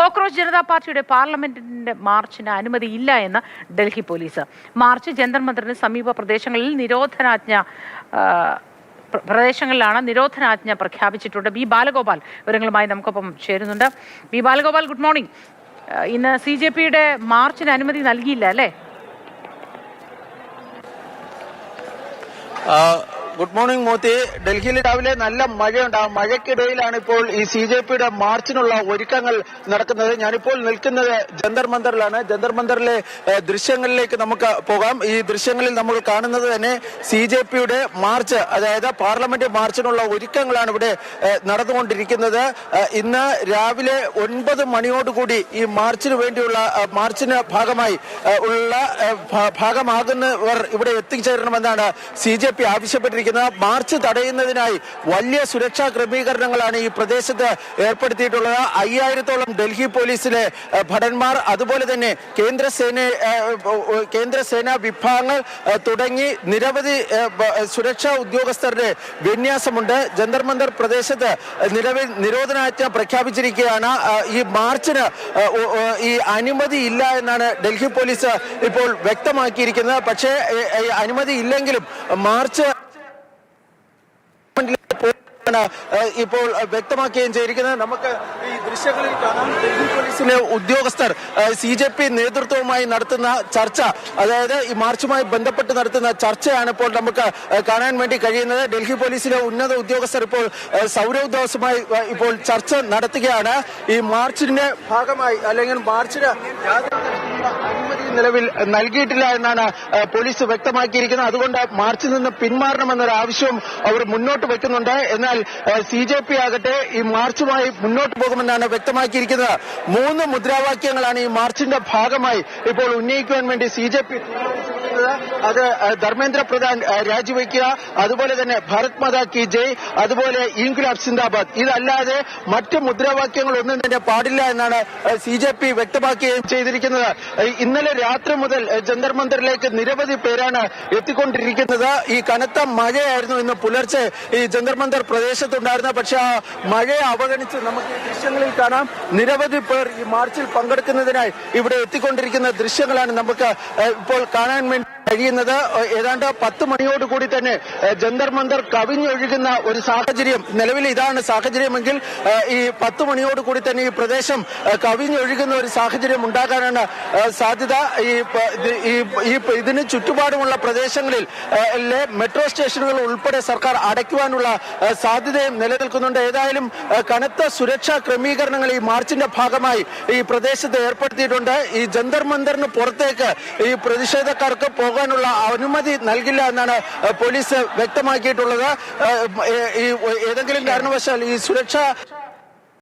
Cockroach Janata പാർട്ടിയുടെ പാർലമെന്റിന്റെ മാർച്ചിന് അനുമതിയില്ല എന്ന് ഡൽഹി പോലീസ്. മാർച്ച് ജന്തർ മന്ദറിന് സമീപ പ്രദേശങ്ങളിലാണ് നിരോധനാജ്ഞ പ്രഖ്യാപിച്ചിട്ടുണ്ട്. ബി ബാലഗോപാൽ വിവരങ്ങളുമായി നമുക്കൊപ്പം ചേരുന്നുണ്ട്. B Balagopal, good morning. ഇന്ന് CJPയുടെ മാർച്ചിന് അനുമതി നൽകിയില്ല അല്ലേ? Good morning Mothi. ഡൽഹിയിൽ രാവിലെ നല്ല മഴയുണ്ട്. ആ മഴയ്ക്കിടയിലാണ് ഇപ്പോൾ ഈ CJPയുടെ മാർച്ചിനുള്ള ഒരുക്കങ്ങൾ നടക്കുന്നത്. ഞാനിപ്പോൾ നിൽക്കുന്നത് ജന്തർ മന്ദറിലാണ്. ജന്തർ മന്ദറിലെ ദൃശ്യങ്ങളിലേക്ക് നമുക്ക് പോകാം. ഈ ദൃശ്യങ്ങളിൽ നമ്മൾ കാണുന്നത് തന്നെ CJPയുടെ മാർച്ച്, അതായത് പാർലമെന്റ് മാർച്ചിനുള്ള ഒരുക്കങ്ങളാണ് ഇവിടെ നടന്നുകൊണ്ടിരിക്കുന്നത്. ഇന്ന് രാവിലെ 9 മണിയോടുകൂടി ഈ മാർച്ചിന് വേണ്ടിയുള്ള മാർച്ചിന് ഭാഗമാകുന്നവർ ഇവിടെ എത്തിച്ചേരണമെന്നാണ് CJP ആവശ്യപ്പെട്ടിരിക്കുന്നത്. മാർച്ച് തടയുന്നതിനായി വലിയ സുരക്ഷാ ക്രമീകരണങ്ങളാണ് ഈ പ്രദേശത്ത് ഏർപ്പെടുത്തിയിട്ടുള്ളത്. 5000-ഓളം ഡൽഹി പോലീസിലെ ഭടന്മാർ, അതുപോലെ തന്നെ കേന്ദ്രസേനാ വിഭാഗങ്ങൾ തുടങ്ങി നിരവധി സുരക്ഷാ ഉദ്യോഗസ്ഥരുടെ വിന്യാസമുണ്ട്. ജന്തർ മന്ദർ പ്രദേശത്ത് നിലവിൽ നിരോധനാജ്ഞ പ്രഖ്യാപിച്ചിരിക്കുകയാണ്. ഈ മാർച്ചിന് ഈ അനുമതി ഇല്ല എന്നാണ് ഡൽഹി പോലീസ് ഇപ്പോൾ വ്യക്തമാക്കിയിരിക്കുന്നത്. പക്ഷേ അനുമതി ഇല്ലെങ്കിലും മാർച്ച് ഇപ്പോൾ വ്യക്തമാക്കുകയും ചെയ്തിരിക്കുന്നത്. നമുക്ക് ഈ ദൃശ്യങ്ങളിൽ കാണാം, ഡൽഹി പോലീസിലെ ഉദ്യോഗസ്ഥർ CJP നേതൃത്വവുമായി നടത്തുന്ന ചർച്ച, അതായത് ഈ മാർച്ചുമായി ബന്ധപ്പെട്ട് നടത്തുന്ന ചർച്ചയാണ് ഇപ്പോൾ നമുക്ക് കാണാൻ വേണ്ടി കഴിയുന്നത്. ഡൽഹി പോലീസിലെ ഉന്നത ഉദ്യോഗസ്ഥർ ഇപ്പോൾ സൗരവ് ദാസുമായി ഇപ്പോൾ ചർച്ച നടത്തുകയാണ്. ഈ മാർച്ചിന്റെ ഭാഗമായി അല്ലെങ്കിൽ മാർച്ചിന് അനുമതി നിലവിൽ നൽകിയിട്ടില്ല എന്നാണ് പോലീസ് വ്യക്തമാക്കിയിരിക്കുന്നത്. അതുകൊണ്ട് മാർച്ചിൽ നിന്ന് പിന്മാറണമെന്നൊരു ആവശ്യവും അവർ മുന്നോട്ട് വെക്കുന്നുണ്ട്. എന്നാൽ CJP ആകട്ടെ ഈ മാർച്ചുമായി മുന്നോട്ട് പോകുമെന്നാണ് വ്യക്തമാക്കിയിരിക്കുന്നത്. 3 മുദ്രാവാക്യങ്ങളാണ് ഈ മാർച്ചിന്റെ ഭാഗമായി ഇപ്പോൾ ഉന്നയിക്കുവാൻ വേണ്ടി CJP തീരുമാനിച്ചിരിക്കുന്നത്. അത് ധർമ്മേന്ദ്ര പ്രധാൻ രാജിവെക്കുക, അതുപോലെ തന്നെ ഭാരത് മാതാ കി ജയ്, അതുപോലെ ഇൻക്ലാബ് സിന്ദാബാദ്. ഇതല്ലാതെ മറ്റ് മുദ്രാവാക്യങ്ങളൊന്നും തന്നെ പാടില്ല എന്നാണ് CJP വ്യക്തമാക്കുകയും ചെയ്തിരിക്കുന്നത്. ഇന്നലെ രാത്രി മുതൽ ജന്തർ മന്ദറിലേക്ക് നിരവധി പേരാണ് എത്തിക്കൊണ്ടിരിക്കുന്നത്. ഈ കനത്ത മഴയായിരുന്നു ഇന്ന് പുലർച്ചെ ഈ ജന്തർ മന്ദർ പ്രദേശത്തുണ്ടായിരുന്നത്. പക്ഷെ ആ മഴയെ അവഗണിച്ച് നമുക്ക് ഈ ദൃശ്യങ്ങളിൽ കാണാം, നിരവധി പേർ ഈ മാർച്ചിൽ പങ്കെടുക്കുന്നതിനായി ഇവിടെ എത്തിക്കൊണ്ടിരിക്കുന്ന ദൃശ്യങ്ങളാണ് നമുക്ക് ഇപ്പോൾ കാണാൻ വേണ്ടി കഴിയുന്നത്. ഏതാണ്ട് 10 മണിയോടുകൂടി തന്നെ ജന്തർ മന്ദർ കവിഞ്ഞൊഴുകുന്ന ഒരു സാഹചര്യം, നിലവിൽ ഇതാണ് സാഹചര്യമെങ്കിൽ ഈ 10 മണിയോടുകൂടി തന്നെ ഈ പ്രദേശം കവിഞ്ഞൊഴുകുന്ന ഒരു സാഹചര്യം ഉണ്ടാകാനാണ് സാധ്യത. ഇതിന് ചുറ്റുപാടുമുള്ള പ്രദേശങ്ങളിൽ മെട്രോ സ്റ്റേഷനുകൾ ഉൾപ്പെടെ സർക്കാർ അടയ്ക്കുവാനുള്ള സാധ്യതയും നിലനിൽക്കുന്നുണ്ട്. ഏതായാലും കനത്ത സുരക്ഷാ ക്രമീകരണങ്ങൾ ഈ മാർച്ചിന്റെ ഭാഗമായി ഈ പ്രദേശത്ത് ഏർപ്പെടുത്തിയിട്ടുണ്ട്. ഈ ജന്തർ മന്ദറിന് പുറത്തേക്ക് ഈ പ്രതിഷേധക്കാർക്ക് പോകാനുള്ള അനുമതി നൽകില്ല എന്നാണ് പോലീസ് വ്യക്തമാക്കിയിട്ടുള്ളത്. ഈ ഏതെങ്കിലും കാരണവശാൽ ഈ സുരക്ഷാ